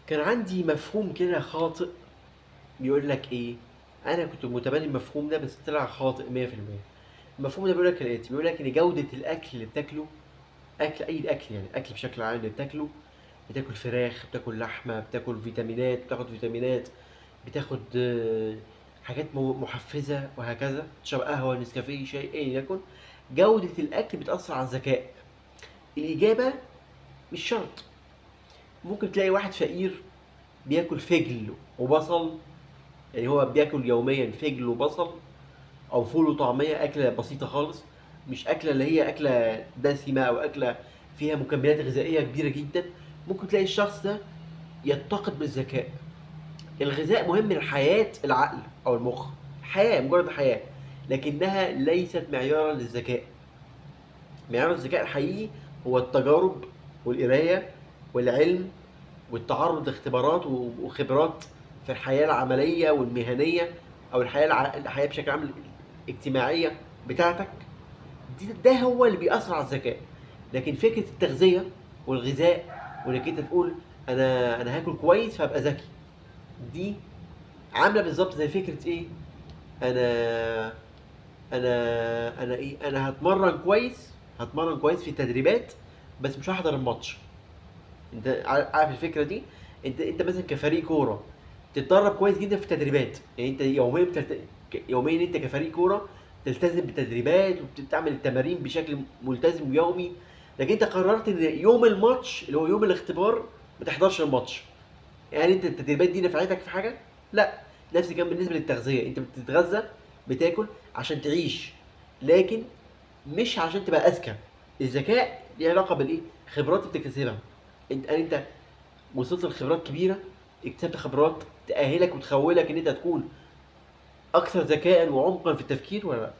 كان عندي مفهوم كده خاطئ بيقول لك ايه. انا كنت متبني المفهوم ده بس طلع خاطئ 100%. المفهوم ده بيقول لك الاتي، بيقول لك ان جودة الاكل اللي بتاكله، اكل اي اكل يعني اكل بشكل عام اللي بتاكله، بتاكل فراخ، بتاكل لحمة، بتاكل فيتامينات، بتاخد فيتامينات، بتاخد حاجات محفزة وهكذا، تشرب قهوة، نسكافيه، شاي، ايه يكن. جودة الاكل بتأثر على الذكاء. الإجابة مش شرط. ممكن تلاقي واحد فقير بياكل فجل وبصل، يعني هو بياكل يوميا فجل وبصل او فول وطعميه، اكله بسيطه خالص، مش اكله اللي هي اكله دسمه او اكله فيها مكملات غذائيه كبيره جدا. ممكن تلاقي الشخص ده يتقد بالذكاء. الغذاء مهم لحياه العقل او المخ، الحياه مجرد الحياه، لكنها ليست معيارا للذكاء. معيار الذكاء الحقيقي هو التجارب والقرايه والعلم والتعرض لاختبارات وخبرات في الحياه العمليه والمهنيه، او الحياه بشكل عام الاجتماعيه بتاعتك. ده هو اللي بيأثر على الذكاء. لكن فكره التغذيه والغذاء، وانك انت تقول انا هاكل كويس فابقى ذكي، دي عامله بالظبط زي فكره ايه. انا انا هتمرن كويس، هتمرن كويس في التدريبات بس مش هحضر الماتش. انت عارف الفكره دي. انت مثلا كفريق كوره تتدرب كويس جدا في التدريبات، يعني انت يوميا يوميا انت كفريق كوره تلتزم بالتدريبات وبتعمل التمارين بشكل ملتزم ويومي. لكن انت قررت ان يوم الماتش اللي هو يوم الاختبار ما تحضرش الماتش. يعني انت التدريبات دي نفعتك في حاجه؟ لا. نفس الكلام بالنسبه للتغذيه، انت بتتغذى، بتاكل عشان تعيش، لكن مش عشان تبقى اذكى. الذكاء ليه علاقه بالايه؟ خبرات بتكتسبها. انت وصلت لخبرات كبيره، اكتسبت خبرات تأهلك وتخولك ان انت تكون اكثر ذكاء وعمقا في التفكير ولا لا؟